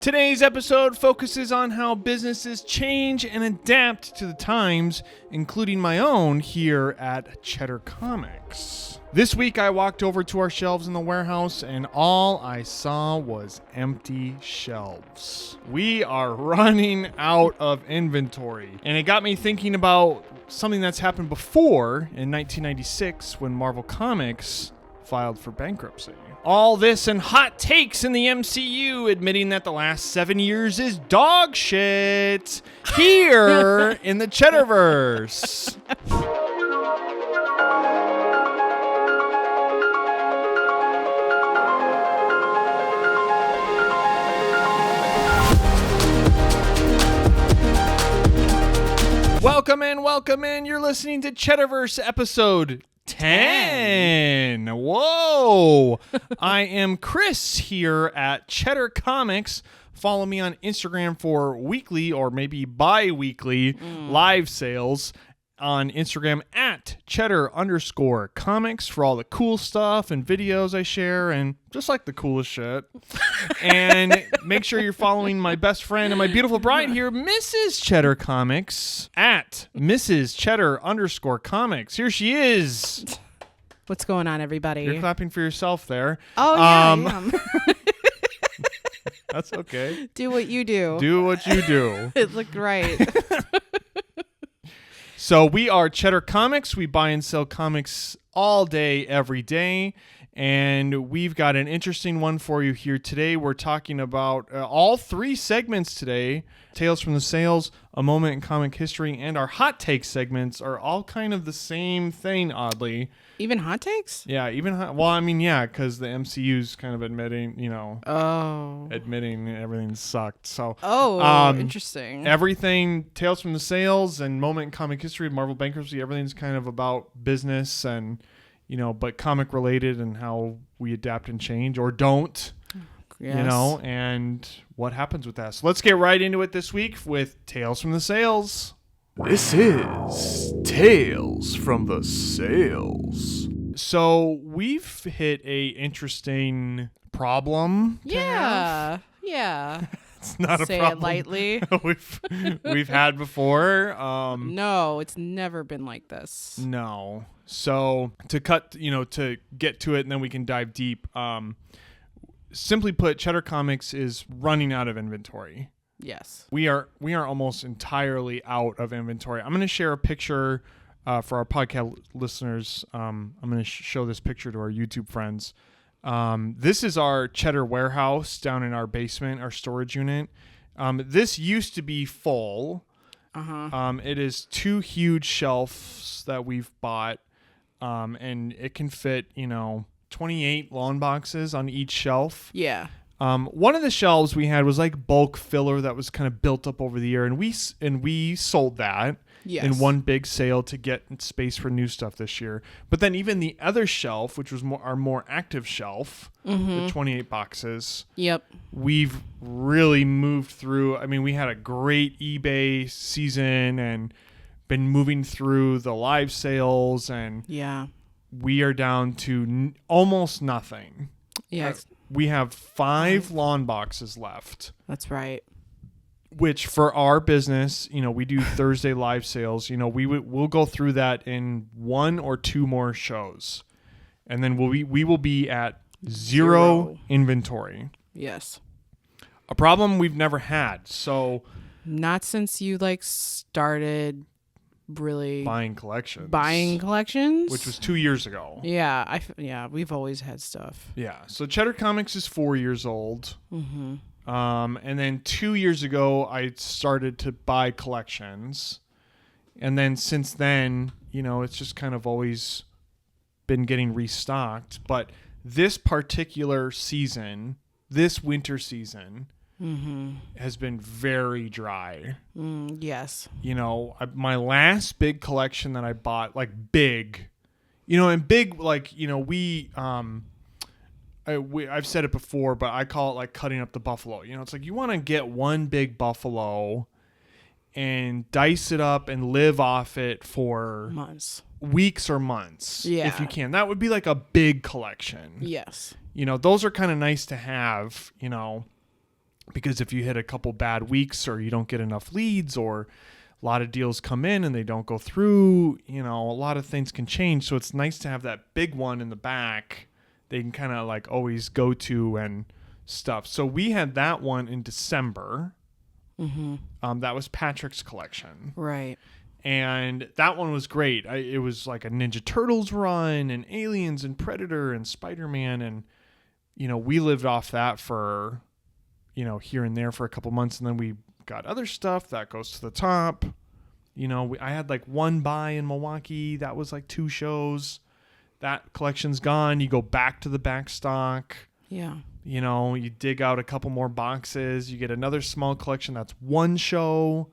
Today's episode focuses on how businesses change and adapt to the times, including my own here at Cheddar Comics. This week I walked over to our shelves in the warehouse and all I saw was empty shelves. We are running out of inventory. And it got me thinking about something that's happened before in 1996 when Marvel Comics filed for bankruptcy. All this and hot takes in the MCU admitting that the last 7 years is dog shit here in the CheddarVerse. Welcome in. You're listening to CheddarVerse episode 10. Whoa. I am Chris here at Cheddar Comics. Follow me on Instagram for weekly or maybe bi-weekly live sales on Instagram at Cheddar_Comics for all the cool stuff and videos I share and just like the coolest shit. And make sure you're following my best friend and my beautiful bride here, Mrs. Cheddar Comics at Mrs. Cheddar_Comics. Here she is. What's going on, everybody? You're clapping for yourself there. Oh, yeah, I am. That's okay. Do what you do. Do what you do. It looked right. So we are Cheddar Comics. We buy and sell comics all day, every day. And we've got an interesting one for you here today. We're talking about all three segments today. Tales from the Sales, A Moment in Comic History, and our Hot Take segments are all kind of the same thing, oddly. Even hot takes? Yeah, because the MCU's kind of admitting everything sucked. So, interesting. Everything, Tales from the Sales and Moment in Comic History, Marvel Bankruptcy, everything's kind of about business and, but comic related and how we adapt and change or don't. Yes. And what happens with that. So let's get right into it this week with Tales from the Sales. This is Tales from the Sales. So we've hit a interesting problem. Yeah. It's not Say a problem. it lightly. we've had before. No, it's never been like this. No. So to get to it and then we can dive deep. Simply put, Cheddar Comics is running out of inventory. Yes. We are almost entirely out of inventory. I'm going to share a picture for our podcast listeners. I'm going to show this picture to our YouTube friends. This is our Cheddar warehouse down in our basement, our storage unit. This used to be full. It is 2 huge shelves that we've bought, and it can fit, 28 long boxes on each shelf. Yeah. One of the shelves we had was like bulk filler that was kind of built up over the year, and we sold that in one big sale to get space for new stuff this year. But then even the other shelf, which was our more active shelf, the 28 boxes. Yep. We've really moved through. I mean, we had a great eBay season and been moving through the live sales, and we are down to almost nothing. Yeah. We have 5 lawn boxes left. That's right. Which for our business, we do Thursday live sales. We'll go through that in 1 or 2 more shows, and then we will be at zero inventory. Yes. A problem we've never had. So not since you started really buying collections, which was 2 years ago. Yeah, we've always had stuff. Yeah. So Cheddar Comics is 4 years old. And then 2 years ago, I started to buy collections. And then since then, it's just kind of always been getting restocked. But this particular season, this winter season, has been very dry. Yes. My last big collection that I bought, big, and big, I've said it before, but I call it cutting up the buffalo. It's you want to get one big buffalo and dice it up and live off it for weeks or months, if you can. That would be a big collection. Yes. Those are kind of nice to have, because if you hit a couple bad weeks or you don't get enough leads or a lot of deals come in and they don't go through, a lot of things can change. So it's nice to have that big one in the back they can kind of like always go to and stuff. So we had that one in December. Mm-hmm. That was Patrick's collection. Right. And that one was great. It was like a Ninja Turtles run and Aliens and Predator and Spider-Man. And, we lived off that for, here and there for a couple months. And then we got other stuff that goes to the top. I had like one buy in Milwaukee. That was like 2 shows. That collection's gone. You go back to the back stock. Yeah. You dig out a couple more boxes. You get another small collection. That's 1 show.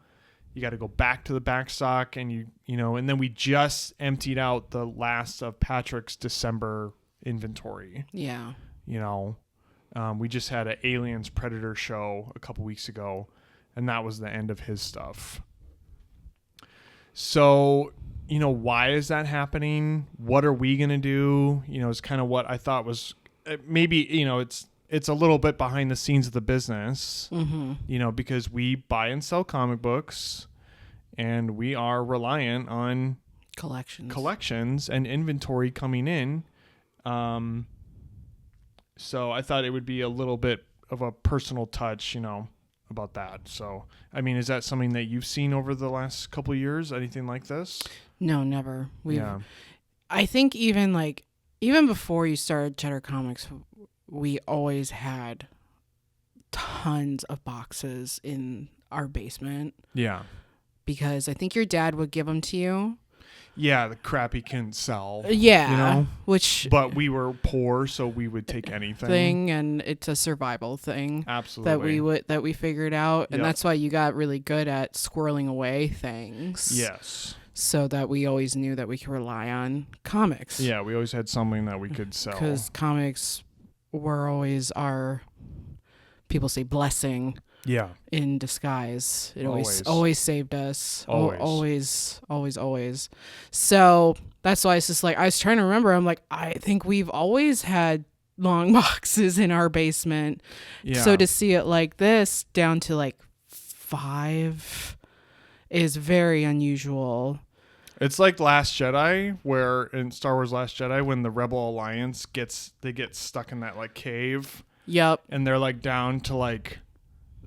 You got to go back to the back stock. And and then we just emptied out the last of Patrick's December inventory. Yeah. We just had an Aliens Predator show a couple weeks ago. And that was the end of his stuff. So, why is that happening? What are we going to do? It's kind of what I thought was maybe, it's a little bit behind the scenes of the business, because we buy and sell comic books and we are reliant on collections and inventory coming in. So I thought it would be a little bit of a personal touch, about that. So, is that something that you've seen over the last couple of years? Anything like this? No, never. I think even before you started Cheddar Comics, we always had tons of boxes in our basement. Yeah. Because I think your dad would give them to you. Yeah, the crap he couldn't sell. Yeah. But we were poor, so we would take anything. And it's a survival thing. Absolutely. That we figured out. And that's why you got really good at squirreling away things. Yes. So that we always knew that we could rely on comics. Yeah, we always had something that we could sell. Because comics were always our, people say, blessing. Yeah. In disguise. It always saved us. Always. So that's why it's just like, I was trying to remember. I'm like, I think we've always had long boxes in our basement. Yeah. So to see it like this down to like 5 is very unusual. It's like Last Jedi, where in Star Wars Last Jedi, when the Rebel Alliance get stuck in that like cave. Yep. And they're like down to like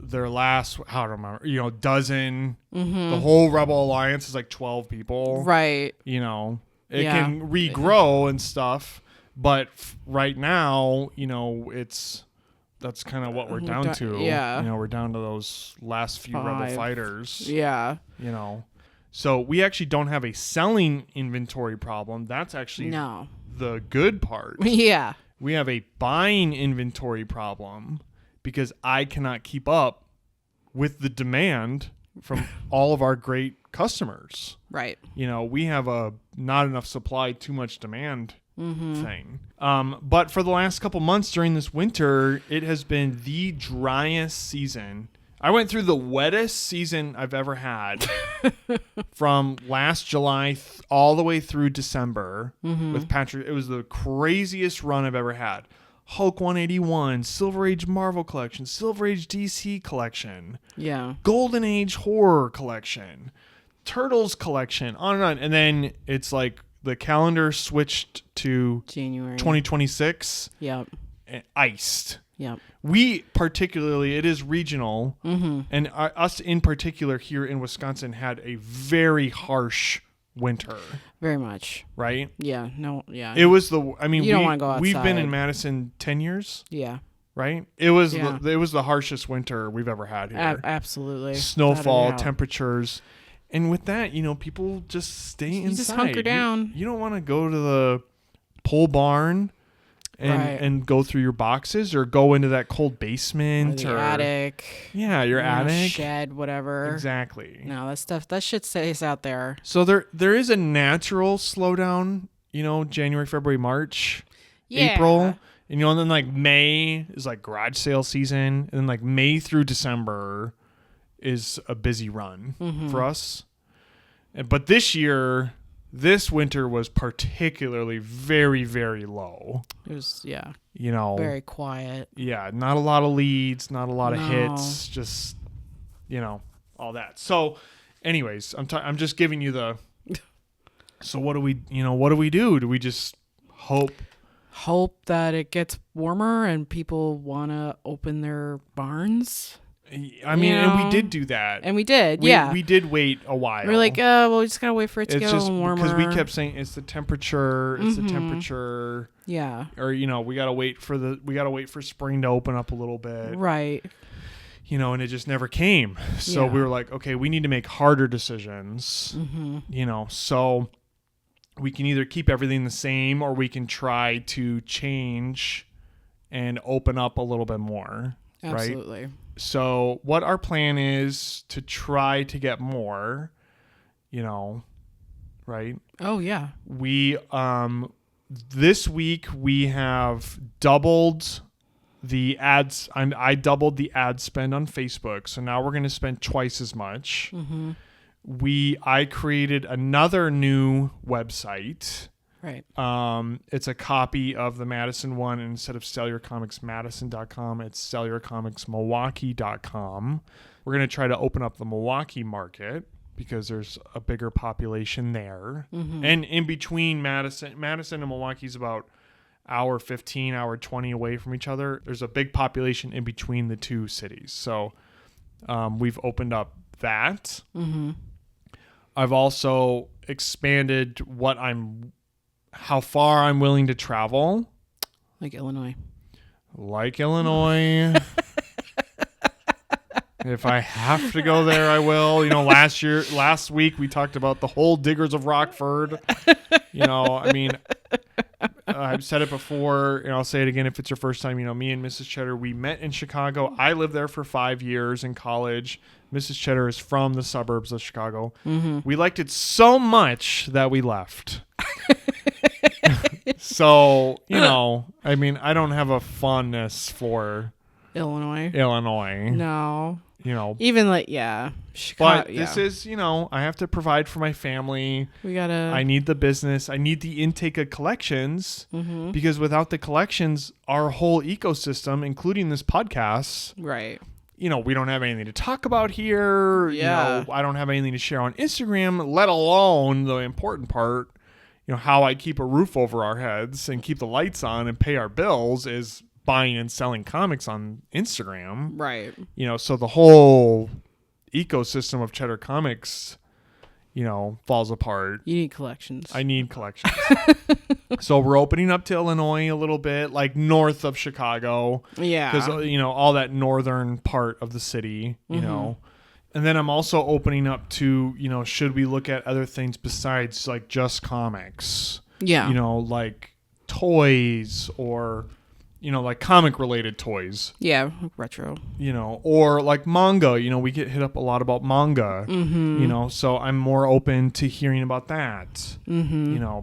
their last, I don't remember, dozen. Mm-hmm. The whole Rebel Alliance is like 12 people. Right. It can regrow and stuff, but right now, that's kind of what we're down to. Yeah. We're down to those last few 5. Rebel fighters. Yeah. So we actually don't have a selling inventory problem. That's actually the good part. Yeah. We have a buying inventory problem because I cannot keep up with the demand from all of our great customers. Right. We have a not enough supply, too much demand thing. But for the last couple months during this winter, it has been the driest season. I went through the wettest season I've ever had from last July all the way through December with Patrick. It was the craziest run I've ever had. Hulk 181, Silver Age Marvel Collection, Silver Age DC Collection, Golden Age Horror Collection, Turtles Collection, on and on. And then it's like the calendar switched to January 2026. Yep. Iced. Yep. We particularly, it is regional, and us in particular here in Wisconsin had a very harsh winter. Very much. Right? Yeah. No. Yeah. It was you don't want to go outside. We've been in Madison 10 years. Yeah. Right? It was the harshest winter we've ever had here. Absolutely. Snowfall, temperatures. And with that, people just stay inside. You just hunker down. You don't want to go to the pole barn and go through your boxes or go into that cold basement or attic. Yeah, your attic. Shed, whatever. Exactly. No, that shit stays out there. So there is a natural slowdown, January, February, March, April. And then like May is like garage sale season. And then like May through December is a busy run for us. But this year, This winter was particularly very, very low. It was, very quiet. Yeah, not a lot of leads, not a lot of hits, just, all that. So, anyways, I'm just giving you the. So what do we do? Do we just hope that it gets warmer and people want to open their barns? I mean, and we did do that. And we did, We did wait a while. We're like, we just got to wait for it to get a little warmer. Because we kept saying, it's the temperature, it's the temperature. Yeah. Or, we got to wait for spring to open up a little bit. Right. And it just never came. So we were like, okay, we need to make harder decisions. So we can either keep everything the same or we can try to change and open up a little bit more. Absolutely. Right? So what our plan is to try to get more, right? Oh, yeah. We, this week we have doubled the ads. I doubled the ad spend on Facebook. So now we're going to spend twice as much. I created another new website. Right. It's a copy of the Madison one. And instead of cellularcomicsmadison.com, it's cellularcomicsmilwaukee.com. We're going to try to open up the Milwaukee market because there's a bigger population there. And in between Madison and Milwaukee is about hour 15, hour 20 away from each other. There's a big population in between the two cities. So we've opened up that. I've also expanded how far I'm willing to travel. Like Illinois. If I have to go there, I will. Last week we talked about the whole Diggers of Rockford. I've said it before, and I'll say it again if it's your first time. Me and Mrs. Cheddar, we met in Chicago. I lived there for 5 years in college. Mrs. Cheddar is from the suburbs of Chicago. We liked it so much that we left. So, I don't have a fondness for Illinois. No. Even Chicago. But this is, I have to provide for my family. I need the business. I need the intake of collections because without the collections, our whole ecosystem, including this podcast, right. We don't have anything to talk about here. Yeah. I don't have anything to share on Instagram, let alone the important part, how I keep a roof over our heads and keep the lights on and pay our bills is buying and selling comics on Instagram. Right. So the whole ecosystem of Cheddar Comics, falls apart. You need collections. I need collections. So we're opening up to Illinois a little bit, like north of Chicago. Yeah. Because, all that northern part of the city, you know. And then I'm also opening up to, should we look at other things besides like just comics? Yeah. Like toys or, like comic related toys. Yeah. Retro. Or like manga, we get hit up a lot about manga, so I'm more open to hearing about that,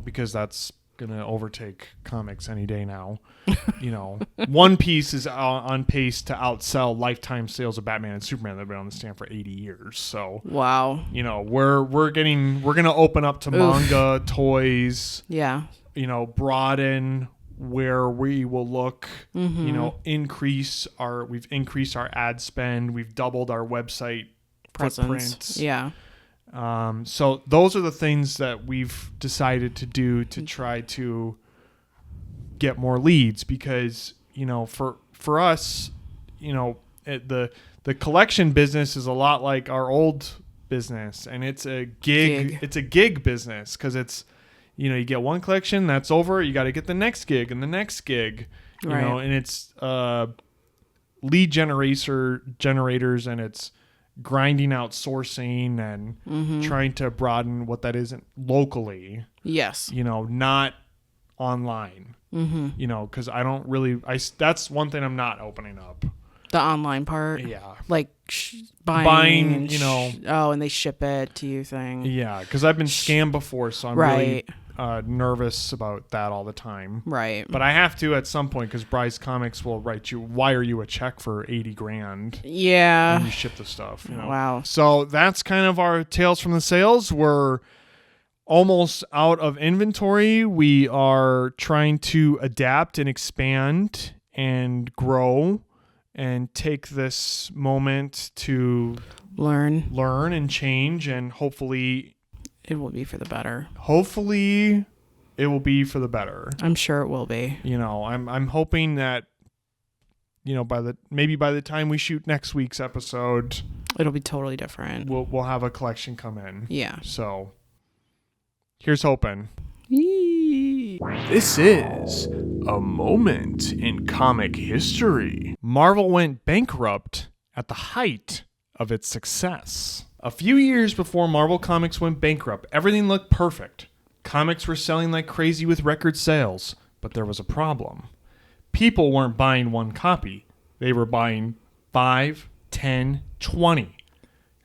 because that's going to overtake comics any day now. One Piece is on pace to outsell lifetime sales of Batman and Superman that have been on the stand for 80 years. So wow, we're going to open up to manga, toys. Yeah. Broaden where we will look. We've increased our ad spend. We've doubled our website footprint. Yeah. So those are the things that we've decided to do to try to get more leads because, for us, the collection business is a lot like our old business and it's a gig business because it's, you get one collection that's over. You got to get the next gig and the next gig, and it's, lead generators and it's grinding out sourcing and trying to broaden what that isn't locally. Yes. Not online. Because I don't really. that's one thing I'm not opening up. The online part. Yeah. Like buying. And they ship it to you thing. Yeah, because I've been scammed before, so I'm really nervous about that all the time. Right. But I have to at some point because Bryce Comics will wire you a check for $80,000. Yeah. And you ship the stuff. Wow. So that's kind of our tales from the sales. We're almost out of inventory. We are trying to adapt and expand and grow and take this moment to learn and change, and hopefully it will be for the better. Hopefully it will be for the better. I'm sure it will be. I'm hoping that by the time we shoot next week's episode, it'll be totally different. We'll have a collection come in. Yeah. So here's hoping. Yee. This is a moment in comic history. Marvel went bankrupt at the height of its success. A few years before Marvel Comics went bankrupt, everything looked perfect. Comics were selling like crazy with record sales, but there was a problem. People weren't buying one copy. They were buying 5, 10, 20,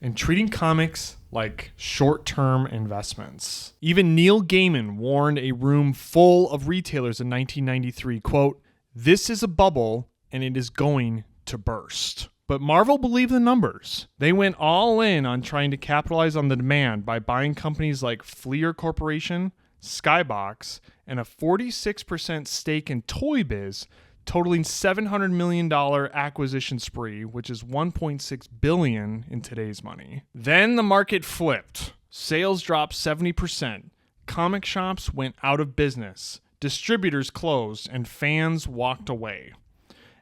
and treating comics like short-term investments. Even Neil Gaiman warned a room full of retailers in 1993, quote, "This is a bubble and it is going to burst." But Marvel believed the numbers. They went all in on trying to capitalize on the demand by buying companies like Fleer Corporation, Skybox, and a 46% stake in Toy Biz, totaling $700 million acquisition spree, which is $1.6 billion in today's money. Then the market flipped. Sales dropped 70%. Comic shops went out of business. Distributors closed, and fans walked away.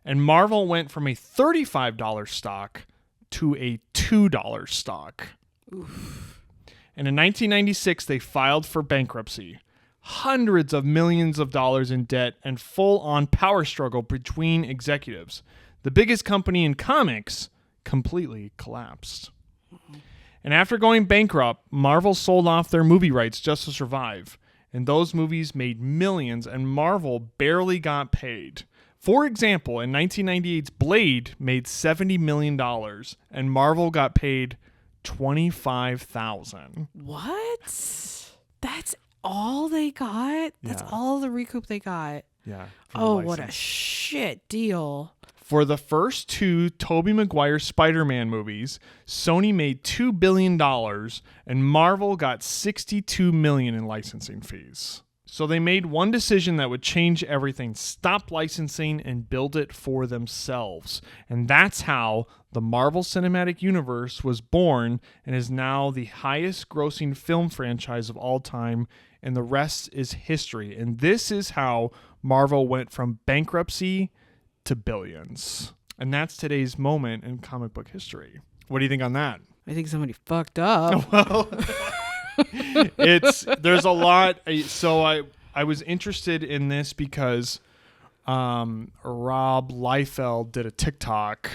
And Marvel went from a $35 stock to a $2 stock. Oof. And in 1996, they filed for bankruptcy. Hundreds of millions of dollars in debt and full-on power struggle between executives. The biggest company in comics completely collapsed. And after going bankrupt, Marvel sold off their movie rights just to survive. And those movies made millions, and Marvel barely got paid. For example, in 1998's Blade made $70 million, and Marvel got paid $25,000. What? That's all they got? That's all the recoup they got? Yeah. Oh, what a shit deal. For the first 2 Tobey Maguire Spider-Man movies, Sony made $2 billion, and Marvel got $62 million in licensing fees. So they made one decision that would change everything: stop licensing and build it for themselves. And that's how the Marvel Cinematic Universe was born and is now the highest grossing film franchise of all time, and the rest is history. And this is how Marvel went from bankruptcy to billions. And that's today's moment in comic book history. What do you think on that? I think somebody fucked up. Well, there's a lot. So I was interested in this because Rob Liefeld did a TikTok,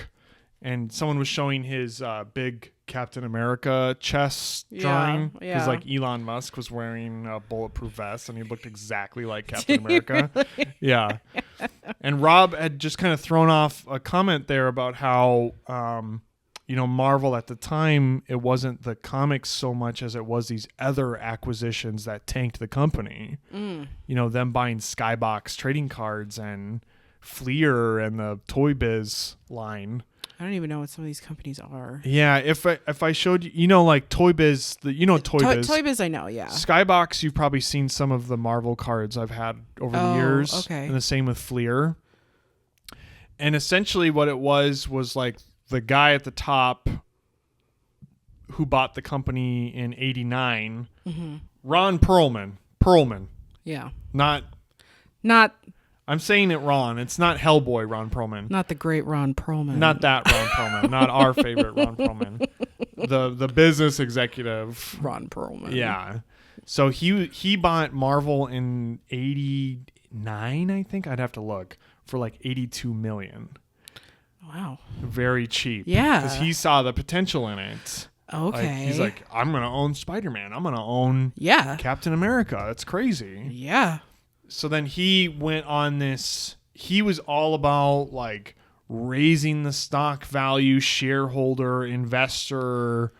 and someone was showing his big Captain America chest drawing, because like Elon Musk was wearing a bulletproof vest and he looked exactly like Captain America. Really? Yeah. And Rob had just kind of thrown off a comment there about how Marvel at the time, it wasn't the comics so much as it was these other acquisitions that tanked the company. Them buying Skybox trading cards and Fleer and the Toy Biz line. I don't even know what some of these companies are. Yeah, if I showed you, like Toy Biz, Toy Biz. Toy Biz I know, yeah. Skybox, you've probably seen some of the Marvel cards I've had over the years. Okay. And the same with Fleer. And essentially what it was like the guy at the top who bought the company in 89, Ron Perlman. Yeah. Not I'm saying it wrong. It's not Hellboy Ron Perlman. Not the great Ron Perlman. Not that Ron Perlman. Not our favorite Ron Perlman. The business executive. Ron Perlman. Yeah. So he bought Marvel in 89, I think. I'd have to look, for like $82 million. Wow. Very cheap. Yeah. Because he saw the potential in it. Okay. He's like, I'm going to own Spider-Man. I'm going to own Captain America. That's crazy. Yeah. So then he went on this, he was all about like raising the stock value, shareholder, investor,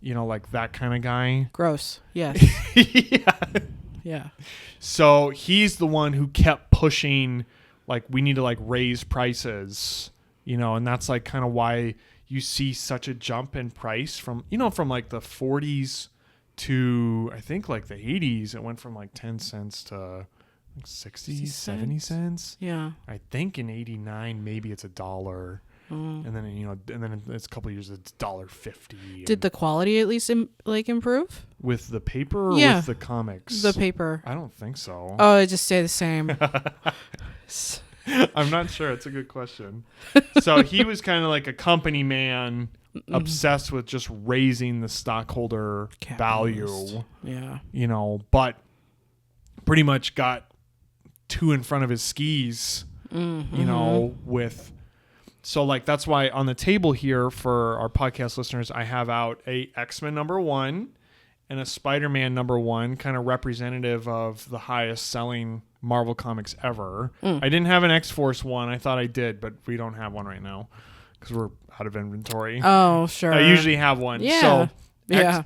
like that kind of guy. Gross. Yes. Yeah. So he's the one who kept pushing, like, we need to like raise prices, and that's like kind of why you see such a jump in price from like the 40s to, I think, like the 80s. It went from like 10 cents to 60, 70 cents. Yeah. I think in 89, maybe it's $1. And then, and then it's a couple of years, it's $1.50. Did the quality at least improve? With the paper or with the comics? The paper. I don't think so. Oh, it just stayed the same. I'm not sure. It's a good question. So he was kind of like a company man, obsessed with just raising the stockholder value. Yeah. But pretty much got too in front of his skis, with... So, like, that's why on the table here for our podcast listeners, I have out a X-Men #1 and a Spider-Man #1, kind of representative of the highest selling Marvel comics ever. I didn't have an X-Force one. I thought I did, but we don't have one right now because we're out of inventory. Oh, sure. I usually have one. Yeah. So, Yeah.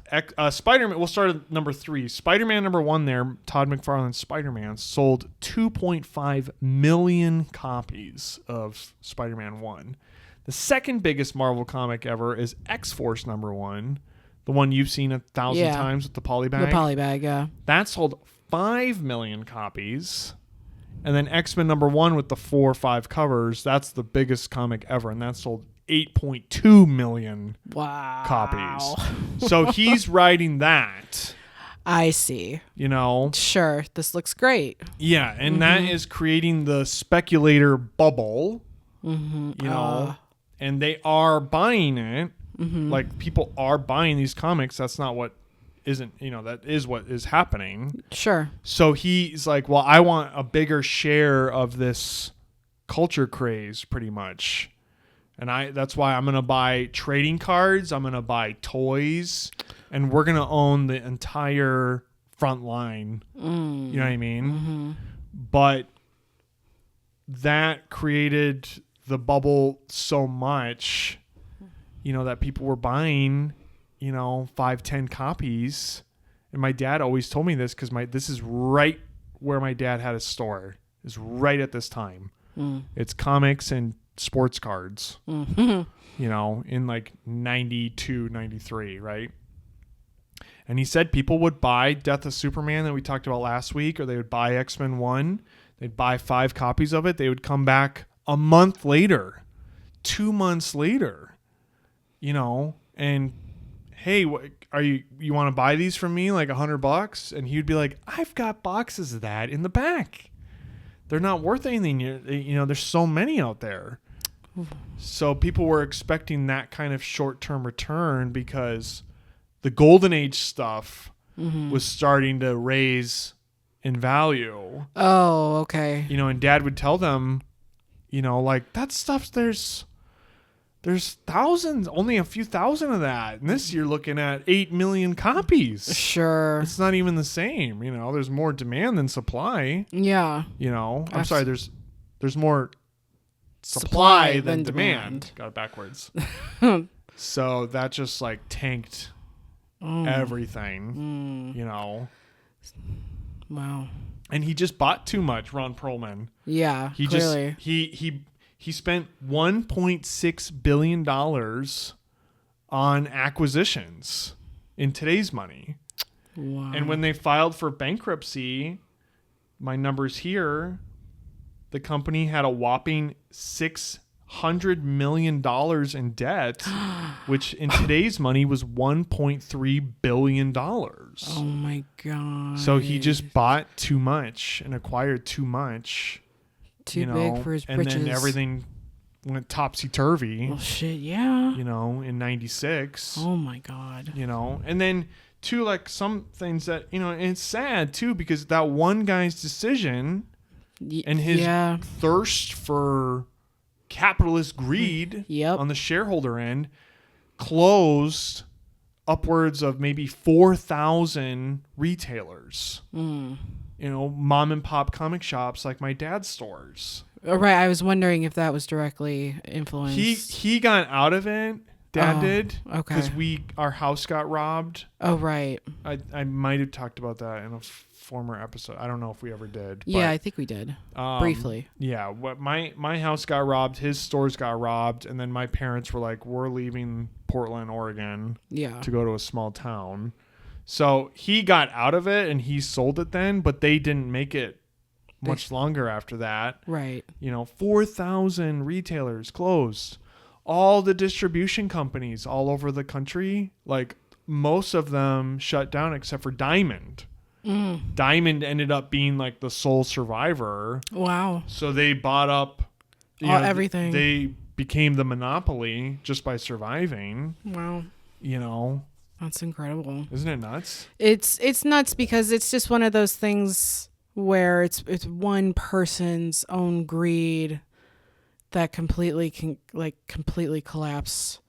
Spider-Man, we'll start at #3. Spider-Man #1 there, Todd McFarlane's Spider-Man, sold 2.5 million copies of Spider-Man 1. The second biggest Marvel comic ever is X-Force #1, the one you've seen 1,000 times with the polybag. The polybag, yeah. That sold 5 million copies. And then X-Men #1 with the 4 or 5 covers, that's the biggest comic ever, and that sold 8.2 million copies. So he's writing that. I see. Sure, this looks great. Yeah, and that is creating the speculator bubble. And they are buying it. Like, people are buying these comics. That's not what isn't, that is what is happening. Sure. So he's like, well, I want a bigger share of this culture craze, pretty much. And that's why I'm going to buy trading cards. I'm going to buy toys. And we're going to own the entire front line. You know what I mean? But that created the bubble so much, that people were buying, 5, 10 copies. And my dad always told me this because this is right where my dad had a store. Is right at this time. It's comics and sports cards, in like 92, 93, right? And he said people would buy Death of Superman that we talked about last week, or they would buy X-Men 1. They'd buy 5 copies of it. They would come back a month later, 2 months later, and hey, you want to buy these from me, like $100? And he'd be like, I've got boxes of that in the back. They're not worth anything. There's so many out there. So people were expecting that kind of short-term return because the Golden Age stuff was starting to raise in value. Oh, okay. And Dad would tell them, like, that stuff, there's thousands, only a few thousand of that. And this you're looking at 8 million copies. Sure. It's not even the same. There's more demand than supply. Yeah. I'm sorry, there's more supply than demand. Got it backwards. So that just like tanked everything, Wow. And he just bought too much, Ron Perlman. Yeah, clearly. He spent $1.6 billion on acquisitions in today's money. Wow. And when they filed for bankruptcy, my numbers here, the company had a whopping $600 million in debt, which in today's money was $1.3 billion. Oh my God. So he just bought too much and acquired too much. Too big for his britches. And then everything went topsy-turvy. Well, shit, yeah. In 96. Oh my God. And then too, like, some things that, and it's sad too, because that one guy's decision and his thirst for capitalist greed on the shareholder end closed upwards of maybe 4,000 retailers. Mom and pop comic shops like my dad's stores. Right, I was wondering if that was directly influenced. He got out of it. Dad did. Okay. Because our house got robbed. Oh, right. I might have talked about that in a former episode. I don't know if we ever did. Yeah, I think we did. Briefly. Yeah. My house got robbed. His stores got robbed. And then my parents were like, we're leaving Portland, Oregon to go to a small town. So he got out of it and he sold it then, but they didn't make it much longer after that. Right. 4,000 retailers closed. All the distribution companies all over the country, like most of them shut down except for Diamond. Diamond ended up being like the sole survivor. Wow. So they bought up everything. They became the monopoly just by surviving. Wow. That's incredible. Isn't it nuts? It's nuts because it's just one of those things where it's one person's own greed that completely collapse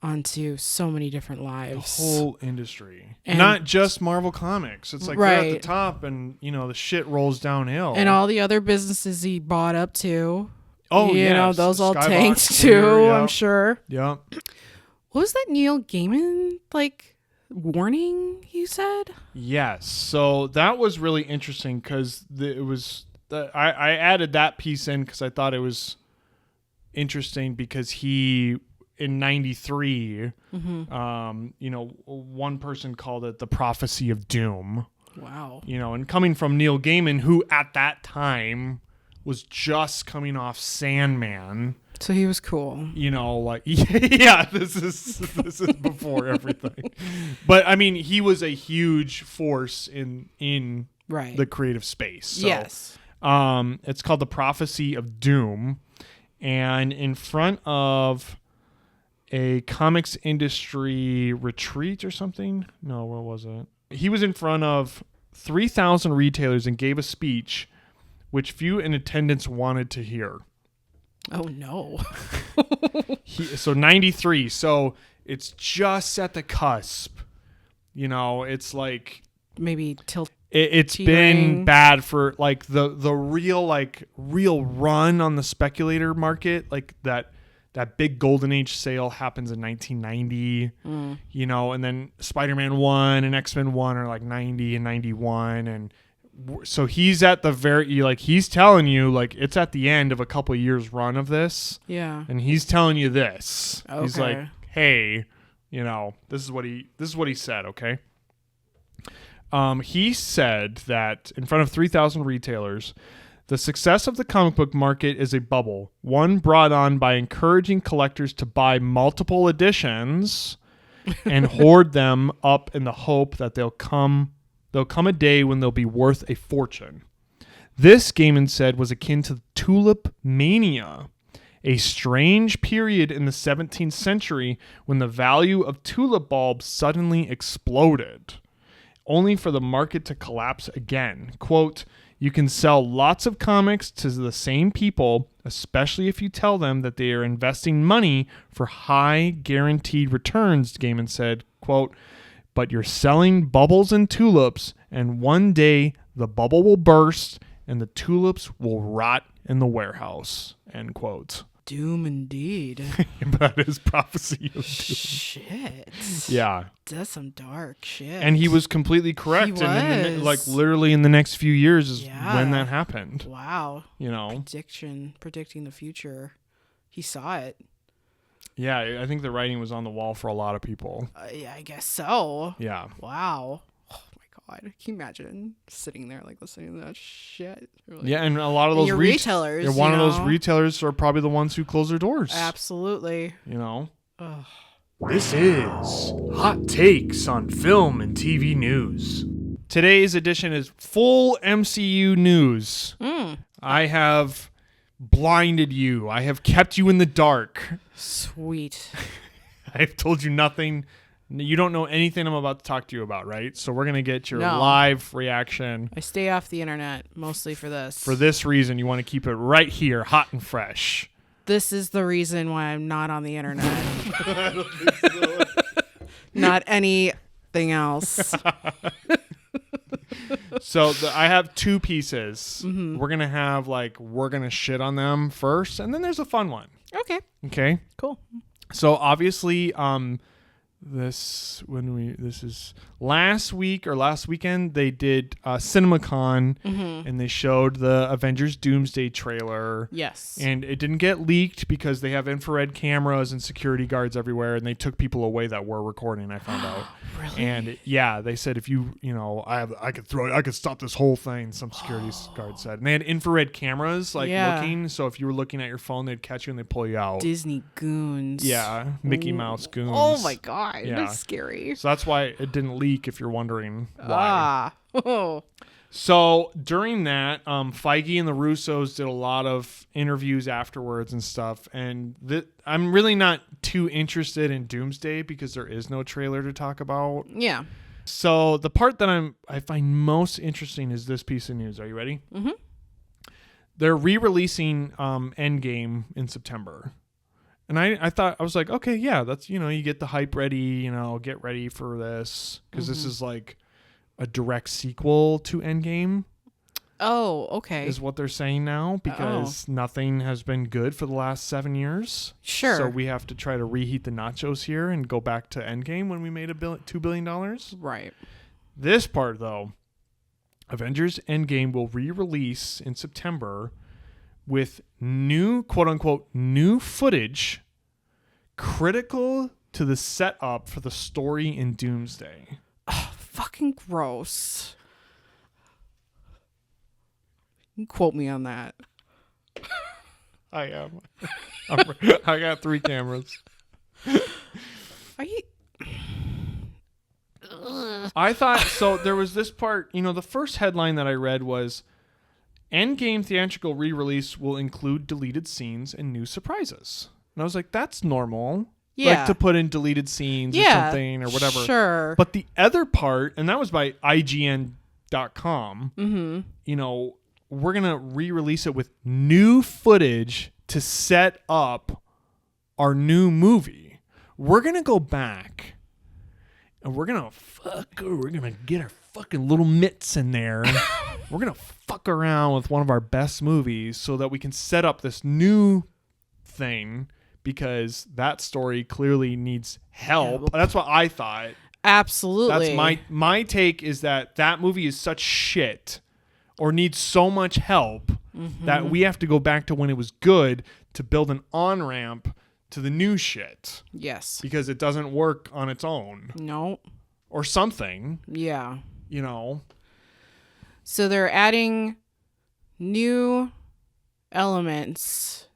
onto so many different lives. The whole industry. And not just Marvel Comics. It's like they're at the top and, the shit rolls downhill. And all the other businesses he bought up to. Oh, yeah. Those all tanked too, I'm sure. Yeah. What was that Neil Gaiman, warning you said? Yes. So that was really interesting because I added that piece in because I thought it was interesting because he, in 93, one person called it the prophecy of doom. Wow. And coming from Neil Gaiman, who at that time was just coming off Sandman. So he was cool. This is before everything. But I mean, he was a huge force in the creative space. So, yes. It's called The Prophecy of Doom. And in front of a comics industry retreat or something. No, what was it? He was in front of 3,000 retailers and gave a speech which few in attendance wanted to hear. Oh, no. So 93. So it's just at the cusp. It's like... Maybe tilt. It's been bad for like the real run on the speculator market. Like that big golden age sale happens in 1990, and then Spider-Man 1 and X-Men 1 are like 90 and 91. And so he's at the he's telling you it's at the end of a couple of years run of this. Yeah. And he's telling you this. Okay. He's like, hey, this is what he said. Okay. He said that in front of 3,000 retailers, the success of the comic book market is a bubble, one brought on by encouraging collectors to buy multiple editions and hoard them up in the hope that there'll come a day when they'll be worth a fortune. This, Gaiman said, was akin to tulip mania, a strange period in the 17th century when the value of tulip bulbs suddenly exploded, only for the market to collapse again. Quote, you can sell lots of comics to the same people, especially if you tell them that they are investing money for high guaranteed returns, Gaiman said. Quote, but you're selling bubbles and tulips, and one day the bubble will burst and the tulips will rot in the warehouse. End quote. Doom indeed. That is prophecy of doom. Shit. Yeah. That's some dark shit. And he was completely correct. He was. And literally in the next few years is when that happened. Wow. Predicting the future. He saw it. Yeah, I think the writing was on the wall for a lot of people. Yeah, I guess so. Yeah. Wow. Oh my God. Can you imagine sitting there listening to that shit? Yeah, and a lot of those retailers. One of those retailers are probably the ones who close their doors. Absolutely. Ugh. This is Hot Takes on Film and TV News. Today's edition is full MCU news. I have blinded you. I have kept you in the dark. Sweet. I've told you nothing. You don't know anything I'm about to talk to you about, right? So we're going to get your live reaction. I stay off the internet mostly for this. For this reason, you want to keep it right here, hot and fresh. This is the reason why I'm not on the internet. I don't think so. Not anything else. So I have two pieces. Mm-hmm. We're going to have we're going to shit on them first, and then there's a fun one. Okay. Okay. Cool. So obviously, this is last week or last weekend they did CinemaCon, and they showed the Avengers Doomsday trailer. Yes. And it didn't get leaked because they have infrared cameras and security guards everywhere, and they took people away that were recording, I found out. Really? And yeah, they said if I could stop this whole thing, some security guard said. And they had infrared cameras looking, so if you were looking at your phone, they'd catch you and they'd pull you out. Disney goons. Yeah, Mickey Mouse goons. Oh my god. Yeah. That's scary. So that's why it didn't leak, if you're wondering why. Oh. So during that, Feige and the Russos did a lot of interviews afterwards and stuff. And I'm really not too interested in Doomsday because there is no trailer to talk about. Yeah. So the part that I find most interesting is this piece of news. Are you ready? Mm-hmm. They're re-releasing Endgame in September. And I thought, I was like, okay, yeah, that's, you get the hype ready, get ready for this. Because this is like a direct sequel to Endgame. Oh, okay. Is what they're saying now, because nothing has been good for the last 7 years. Sure. So we have to try to reheat the nachos here and go back to Endgame when we made $2 billion. Right. This part, though, Avengers Endgame will re-release in September with new, quote-unquote, new footage critical to the setup for the story in Doomsday. Oh, fucking gross. You can quote me on that. I am. I got 3 cameras. Are you... I thought, so there was this part, the first headline that I read was, Endgame theatrical re-release will include deleted scenes and new surprises. And I was like, that's normal. Yeah. Like to put in deleted scenes or something or whatever. Sure. But the other part, and that was by IGN.com, we're going to re-release it with new footage to set up our new movie. We're going to go back and we're going to get our fucking little mitts in there. We're going to fuck around with one of our best movies so that we can set up this new thing, because that story clearly needs help. That's what I thought. Absolutely. That's my take, is that movie is such shit or needs so much help that we have to go back to when it was good to build an on-ramp to the new shit. Yes. Because it doesn't work on its own. No. Or something. Yeah. So they're adding new elements.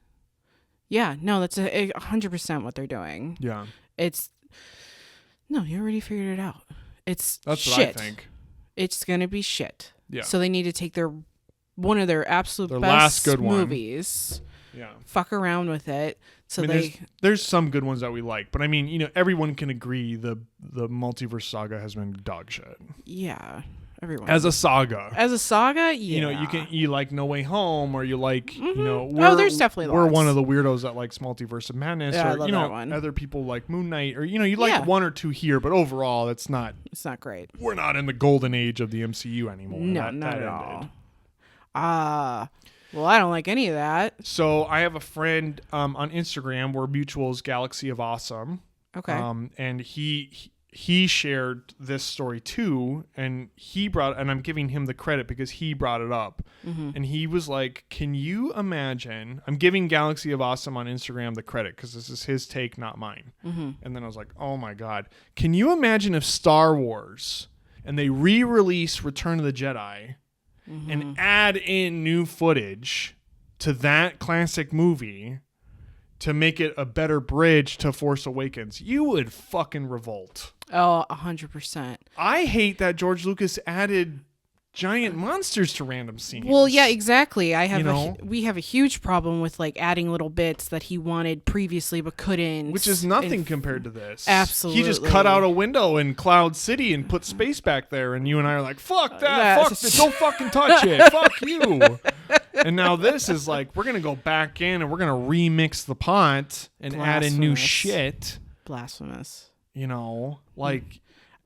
Yeah, no, that's 100% what they're doing. Yeah. No, you already figured it out. That's shit. What I think. It's going to be shit. Yeah. So they need to take one of their absolute best last good movies. Yeah. Fuck around with it. So there's some good ones that we like, but I mean, everyone can agree the multiverse saga has been dog shit. Yeah. Everyone. As a saga, yeah. You like No Way Home, or you like, there's definitely we're lots. one of the weirdos that likes Multiverse of Madness, yeah, or I love that one. Other people like Moon Knight, or you like one or two here, but overall it's not great. We're not in the golden age of the MCU anymore. No, not at all. Well, I don't like any of that. So I have a friend on Instagram, we're mutuals, Galaxy of Awesome. Okay. And he shared this story too, and I'm giving him the credit because he brought it up. And he was like, can you imagine, I'm giving Galaxy of Awesome on Instagram the credit because this is his take, not mine. And then I was like, oh my God, can you imagine if Star Wars and they re-release Return of the Jedi and add in new footage to that classic movie to make it a better bridge to Force Awakens? You would fucking revolt. Oh, 100%. I hate that George Lucas added giant monsters to random scenes. Well, yeah, exactly. We have a huge problem with like adding little bits that he wanted previously but couldn't. Which is nothing compared to this. Absolutely. He just cut out a window in Cloud City and put space back there, and you and I are like, fuck that, fuck this, don't fucking touch it, fuck you. And now this is like, we're going to go back in and we're going to remix the pot and add in new shit. Blasphemous.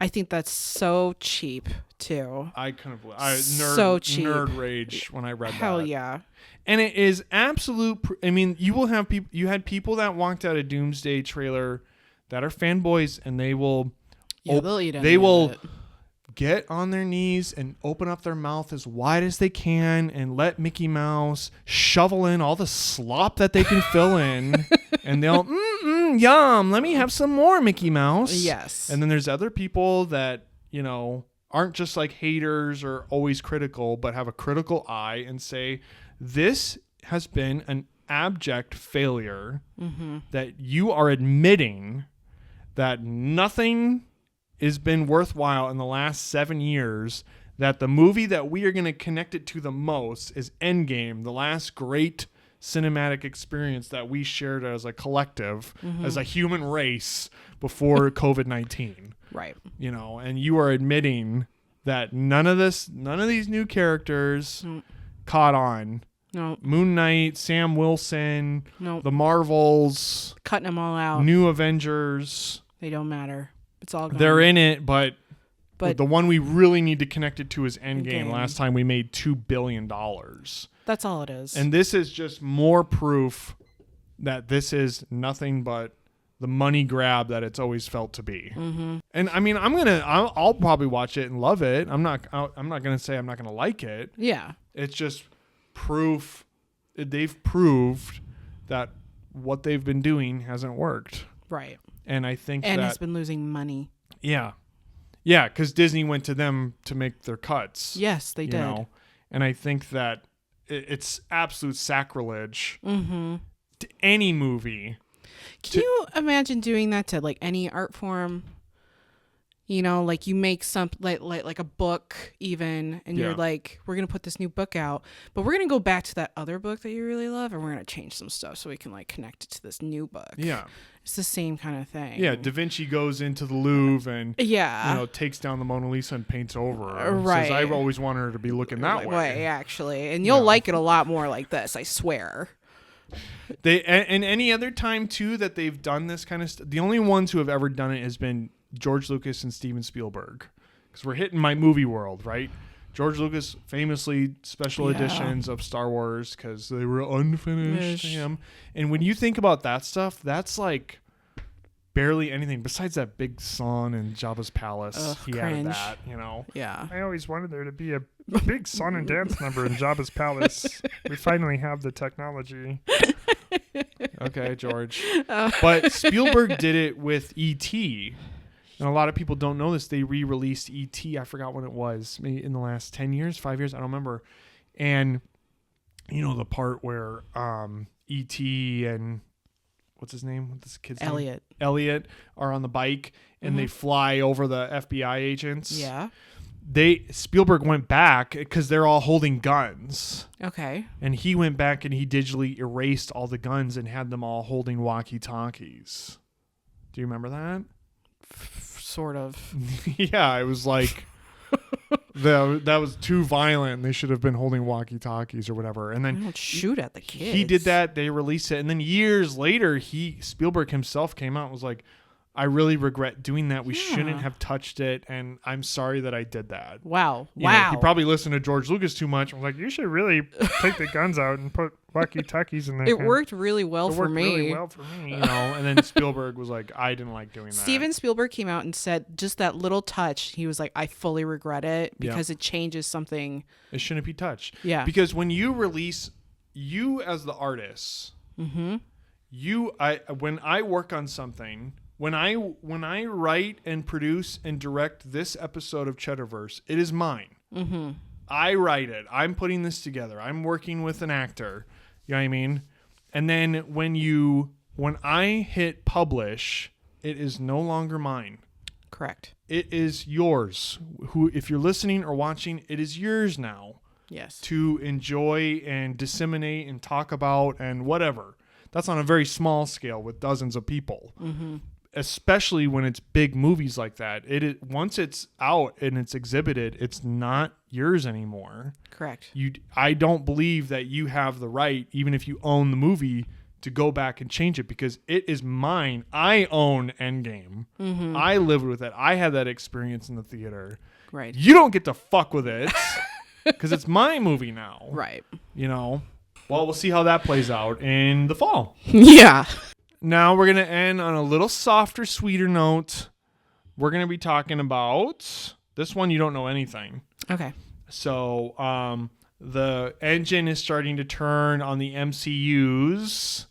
I think that's so cheap too. I kind of so cheap. Nerd rage when I read that. Hell yeah. And it is absolute. I mean, you had people that walked out a Doomsday trailer that are fanboys, and they will they'll eat they will get on their knees and open up their mouth as wide as they can and let Mickey Mouse shovel in all the slop that they can fill in, and they'll yum, let me have some more, Mickey Mouse. Yes. And then there's other people that, aren't just like haters or always critical, but have a critical eye and say, this has been an abject failure, that you are admitting that nothing has been worthwhile in the last 7 years, that the movie that we are going to connect it to the most is Endgame, the last great cinematic experience that we shared as a collective, as a human race before COVID-19. Right. And you are admitting that none of these new characters caught on. No. Moon Knight, Sam Wilson, No. the Marvels, Cutting them all out. New Avengers. They don't matter. It's all gone. They're in it, but the one we really need to connect it to is Endgame. Last time we made $2 billion. That's all it is. And this is just more proof that this is nothing but the money grab that it's always felt to be. And I mean, I'll probably watch it and love it. I'm not going to say I'm not going to like it. Yeah. It's just proof. They've proved that what they've been doing hasn't worked. Right. And I think and has been losing money. Yeah. Yeah, because Disney went to them to make their cuts. Yes, they did. And I think that it's absolute sacrilege to any movie. Can you imagine doing that to like any art form? Like you make something like a book even, and you're like, we're going to put this new book out, but we're going to go back to that other book that you really love, and we're going to change some stuff so we can like connect it to this new book. Yeah. It's the same kind of thing. Yeah. Da Vinci goes into the Louvre and, takes down the Mona Lisa and paints over her. Right. Says, I've always wanted her to be looking that way. Actually. And you'll like it a lot more like this, I swear. And any other time too that they've done this kind of stuff, the only ones who have ever done it has been George Lucas and Steven Spielberg, because we're hitting my movie world, right? George Lucas famously special editions of Star Wars because they were unfinished. And when you think about that stuff, that's like barely anything besides that big song in Jabba's palace. He cringe. added that, Yeah. I always wanted there to be a big song and dance number in Jabba's palace. We finally have the technology. Okay, George. But Spielberg did it with E.T., and a lot of people don't know this. They re-released E.T. I forgot when it was. Maybe in the last 10 years, 5 years. I don't remember. And, the part where E.T. and what's his name? What's this kid's name? Elliot are on the bike, and they fly over the FBI agents. Yeah. Spielberg went back because they're all holding guns. Okay. And he went back and he digitally erased all the guns and had them all holding walkie-talkies. Do you remember that? Sort of. Yeah, it was like that was too violent. They should have been holding walkie-talkies or whatever. And then don't shoot at the kids. He did that. They released it, and then years later, Spielberg himself came out and was like, I really regret doing that. We shouldn't have touched it, and I'm sorry that I did that. Wow. He probably listened to George Lucas too much. I was like, you should really take the guns out and put walkie-talkies in there. It worked really well for me. And then Spielberg was like, I didn't like doing that. Steven Spielberg came out and said just that little touch. He was like, I fully regret it because it changes something. It shouldn't be touched. Yeah. Because when you release, you as the artist, when I work on something, when I write and produce and direct this episode of CheddarVerse, it is mine. Mm-hmm. I write it. I'm putting this together. I'm working with an actor. You know what I mean? And then when I hit publish, it is no longer mine. Correct. It is yours. If you're listening or watching, it is yours now. Yes. To enjoy and disseminate and talk about and whatever. That's on a very small scale with dozens of people. Mm-hmm. Especially when it's big movies like that. Once it's out and it's exhibited, it's not yours anymore. Correct. I don't believe that you have the right, even if you own the movie, to go back and change it because it is mine. I own Endgame. Mm-hmm. I lived with it. I had that experience in the theater. Right. You don't get to fuck with it because it's my movie now. Right. Well, we'll see how that plays out in the fall. Yeah. now we're going to end on a little softer, sweeter note. We're going to be talking about this one. You don't know anything. Okay. So the engine is starting to turn on the MCU's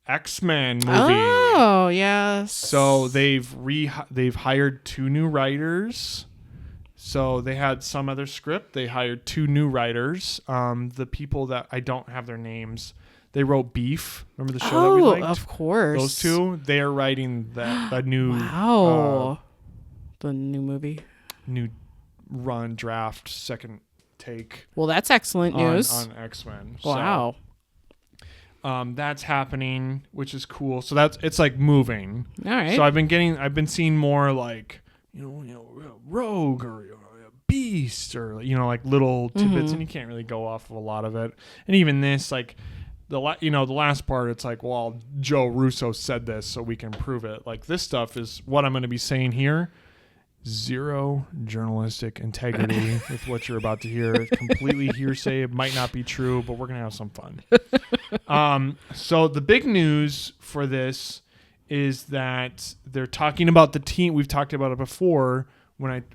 X-Men movie. Oh, yes. So they've hired 2 new writers. So they had some other script. They hired 2 new writers. The people that I don't have their names. They wrote Beef. Remember the show that we liked? Of course. Those 2. They are writing the new. Wow. The new movie. New run draft second take. Well, that's excellent news on X-Men. Wow. So, that's happening, which is cool. So it's like moving. All right. So I've been seeing more like you know Rogue or Beast or like little tidbits, and you can't really go off of a lot of it. And even this like. The last part, it's like, well, Joe Russo said this, so we can prove it. Like, this stuff is what I'm going to be saying here. Zero journalistic integrity with what you're about to hear. It's completely hearsay. It might not be true, but we're going to have some fun. So the big news for this is that they're talking about the team. We've talked about it before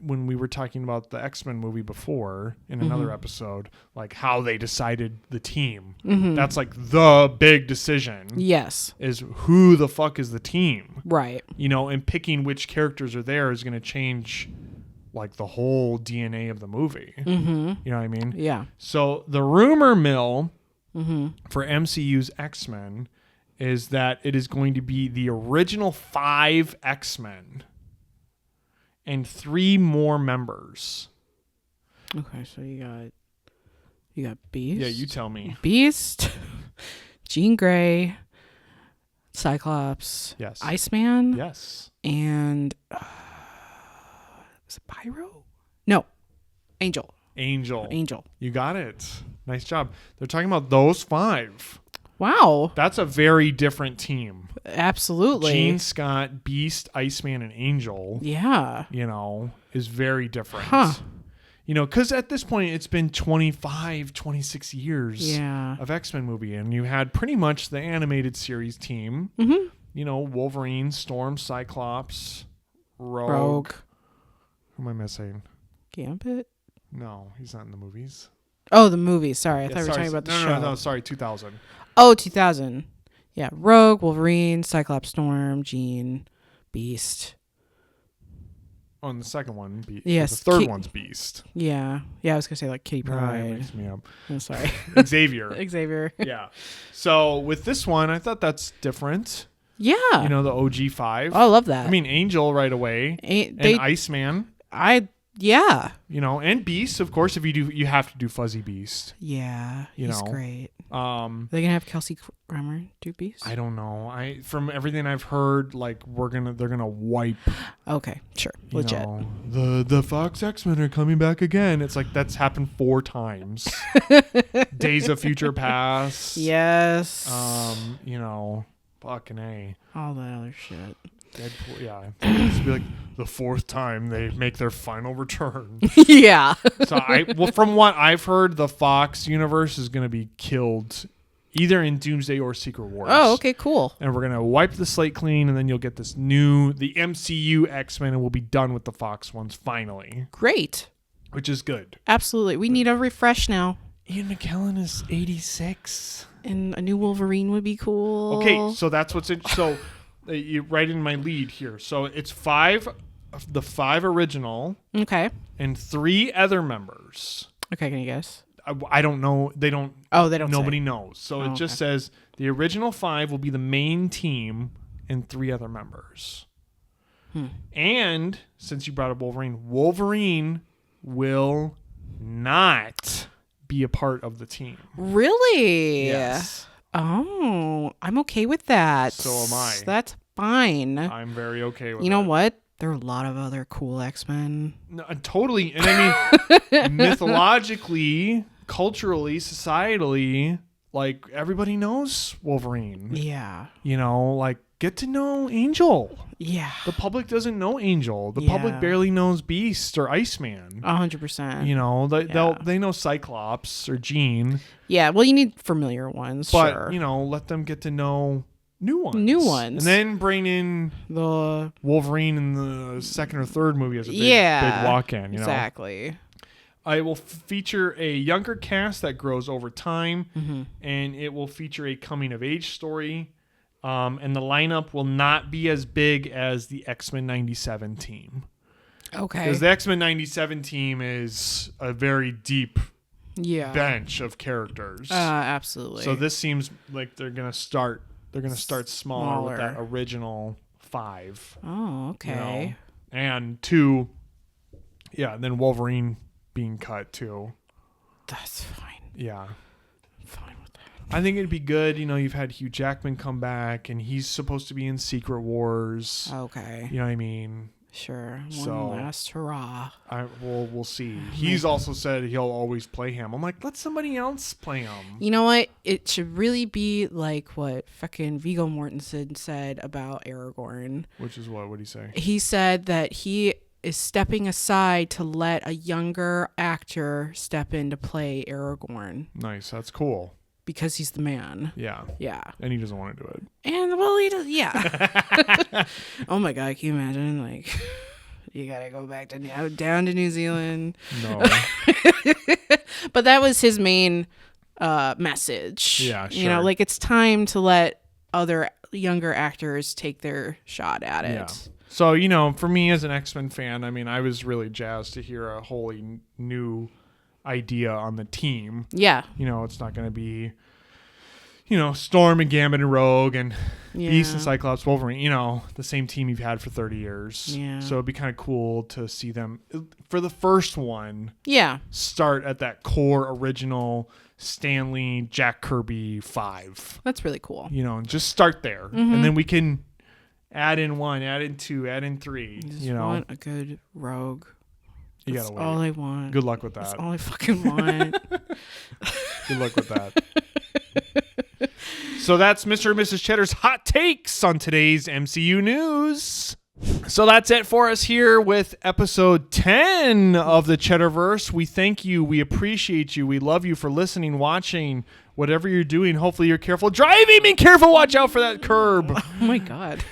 when we were talking about the X-Men movie before in another episode, like how they decided the team. That's like the big decision. Yes. Is who the fuck is the team? Right. And picking which characters are there is going to change like the whole DNA of the movie. You know what I mean? Yeah. So the rumor mill for MCU's X-Men is that it is going to be the original 5 X-Men and 3 more members. Okay, so you got Beast. Yeah, you tell me. Beast, Jean Grey, Cyclops, Yes. Iceman, Yes. and is it Pyro? No, Angel. Angel. You got it. Nice job. They're talking about those 5. Wow. That's a very different team. Absolutely. Jean, Scott, Beast, Iceman, and Angel. Yeah. Is very different. Huh. Because at this point, it's been 25, 26 years Yeah. of X-Men movie, and you had pretty much the animated series team. Wolverine, Storm, Cyclops, Rogue. Who am I missing? Gambit? No, he's not in the movies. Oh, the movie. Sorry. I thought we were talking about the show. No, sorry, 2000. Oh, 2000. Yeah. Rogue, Wolverine, Cyclops, Storm, Jean, Beast. Oh, and the second one, yes, the third one's Beast. Yeah. Yeah, I was going to say like Kitty Pryde. That makes me up. I'm sorry. Xavier. Yeah. So with this one, I thought that's different. Yeah. The OG 5. Oh, I love that. I mean, Angel right away. And Iceman. Yeah. And Beast, of course, if you have to do Fuzzy Beast. Yeah. He's great. Are they gonna have Kelsey Grammer do Beast? I don't know. From everything I've heard, like they're gonna wipe. Okay, sure, legit. The Fox X-Men are coming back again. It's like that's happened 4 times. Days of Future Past. Yes. Fucking A. All that other shit. Deadpool, yeah. It's be like the 4th time they make their final return. Yeah. So from what I've heard, the Fox universe is going to be killed either in Doomsday or Secret Wars. Oh, okay, cool. And we're going to wipe the slate clean, and then you'll get the MCU X-Men, and we'll be done with the Fox ones finally. Great. Which is good. Absolutely. We need a refresh now. Ian McKellen is 86. And a new Wolverine would be cool. Okay, so that's what's in. So you right in my lead here. So it's 5 of the 5 original. Okay. And 3 other members. Okay, can you guess? I don't know. They don't. Oh, they don't. Nobody say. knows. So it just says the original 5 will be the main team and 3 other members. And since you brought up Wolverine will not be a part of the team. Really? Yes. Oh, I'm okay with that. So am I. That's fine. I'm very okay with it. You know what? There are a lot of other cool X-Men. No, totally. And I mean, mythologically, culturally, societally, like everybody knows Wolverine. Yeah. Get to know Angel. Yeah. The public doesn't know Angel. The public barely knows Beast or Iceman. 100%. They know Cyclops or Jean. Yeah, well, you need familiar ones, but, sure. let them get to know new ones. And then bring in the Wolverine in the second or third movie as a big walk-in. You know? Exactly. It will feature a younger cast that grows over time, and it will feature a coming-of-age story. And the lineup will not be as big as the X-Men 97 team. Okay. Because the X-Men 97 team is a very deep bench of characters. Absolutely. So this seems like they're gonna start smaller with that original 5. Oh, okay. You know? And 2, then Wolverine being cut too. That's fine. Yeah. I'm fine with that. I think it'd be good. You know, you've had Hugh Jackman come back, and he's supposed to be in Secret Wars. Okay. You know what I mean? Sure. So, one last hurrah. We'll see. He's also said he'll always play him. I'm like, let somebody else play him. You know what? It should really be like what fucking Viggo Mortensen said about Aragorn. Which is what? What'd he say? He said that he is stepping aside to let a younger actor step in to play Aragorn. Nice. That's cool. Because he's the man. Yeah. Yeah. And he doesn't want to do it. And, well, he does, yeah. Oh, my God. Can you imagine? Like, you got to go back to down to New Zealand. No. But that was his main message. Yeah, sure. You know, like, it's time to let other younger actors take their shot at it. Yeah. So, you know, for me as an X-Men fan, I mean, I was really jazzed to hear a wholly new idea on the team. Yeah. You know, it's not going to be, you know, Storm and Gambit and Rogue and Beast and Cyclops, Wolverine, you know, the same team you've had for 30 years. Yeah. So it'd be kind of cool to see them for the first one. Yeah. Start at that core original Stanley, Jack Kirby 5. That's really cool. You know, and just start there. And then we can add in 1, add in 2, add in 3. I want a good Rogue. That's all I want. Good luck with that. That's all I fucking want. Good luck with that. So that's Mr. and Mrs. Cheddar's hot takes on today's MCU news. So that's it for us here with episode 10 of the CheddarVerse. We thank you. We appreciate you. We love you for listening, watching, whatever you're doing. Hopefully you're careful driving. Be careful. Watch out for that curb. Oh, my God.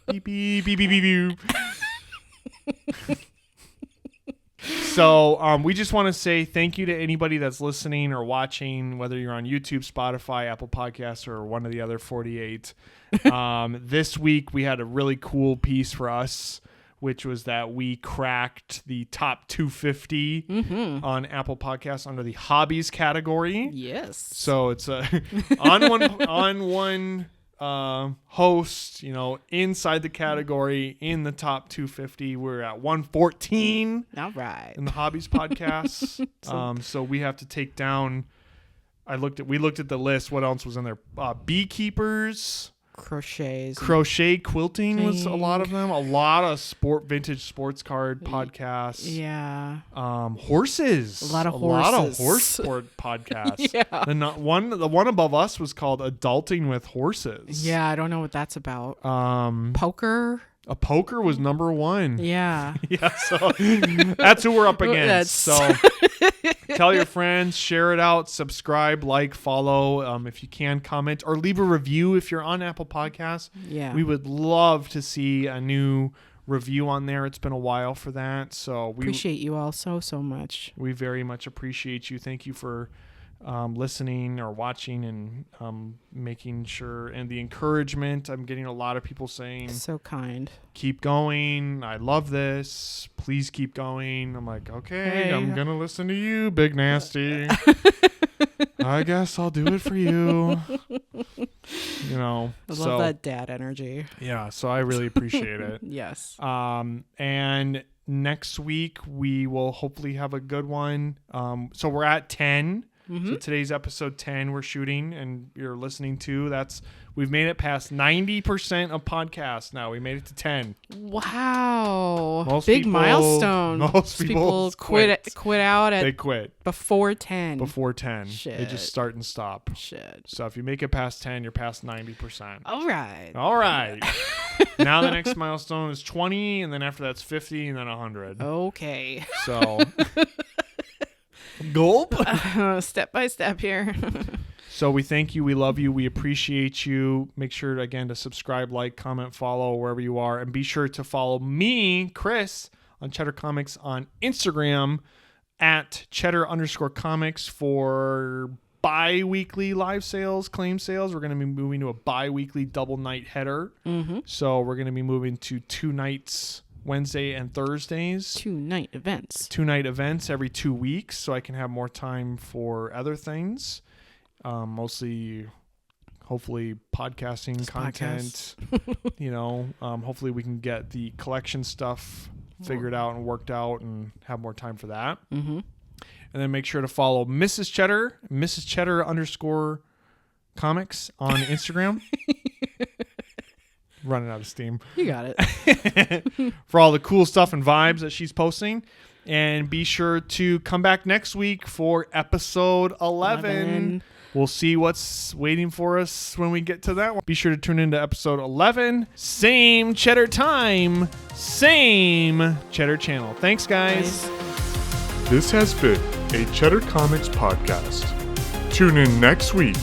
Beep, beep, beep, beep, beep, beep. So we just want to say thank you to anybody that's listening or watching, whether you're on YouTube, Spotify, Apple Podcasts, or one of the other 48. This week we had a really cool piece for us, which was that we cracked the top 250 on Apple Podcasts under the hobbies category. Yes. So it's on one host, you know, inside the category in the top 250. We're at 114. All right. In the hobbies podcast. So we have to take down. We looked at the list. What else was in there? Beekeepers. Crochet quilting was a lot of them. A lot of vintage sports card podcasts. Yeah. Horses. A lot of horse sport podcasts. Yeah. The one above us was called Adulting with Horses. Yeah, I don't know what that's about. Poker. A poker was number 1. Yeah. Yeah, so that's who we're up against. So tell your friends, share it out, subscribe, like, follow. If you can, comment or leave a review if you're on Apple Podcasts. Yeah. We would love to see a new review on there. It's been a while for that. So we appreciate you all so much. We very much appreciate you. Thank you for listening or watching and making sure, and the encouragement. I'm getting a lot of people saying, so kind, keep going, I love this, please keep going. I'm like, okay, hey. I'm gonna listen to you, Big Nasty. I guess I'll do it for you. You know, I love that dad energy. Yeah, so I really appreciate it. Yes. And next week we will hopefully have a good one. So we're at 10. So today's episode 10 we're shooting and you're listening to. We've made it past 90% of podcasts now. We made it to 10. Wow. Big milestone. Most people quit out at they quit before 10. Before 10. Shit. They just start and stop. Shit. So if you make it past 10, you're past 90%. All right. Now the next milestone is 20, and then after that's 50, and then 100. Okay. So gulp. Step by step here. So we thank you. We love you. We appreciate you. Make sure, again, to subscribe, like, comment, follow wherever you are. And be sure to follow me, Chris, on Cheddar Comics on Instagram at Cheddar_Comics for bi-weekly live sales, claim sales. We're going to be moving to a bi-weekly double night header. So we're going to be moving to 2 nights, Wednesday and Thursdays. 2 night events. 2 night events every 2 weeks, so I can have more time for other things. Mostly, hopefully, podcasting content. Hopefully we can get the collection stuff figured out and worked out and have more time for that. And then make sure to follow Mrs. Cheddar, Mrs. Cheddar_Comics on Instagram. Running out of steam. You got it. For all the cool stuff and vibes that she's posting. And be sure to come back next week for episode 11. We'll see what's waiting for us when we get to that one. Be sure to tune into episode 11. Same Cheddar time, same Cheddar channel. Thanks, guys. This has been a Cheddar Comics podcast. Tune in next week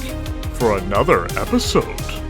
for another episode.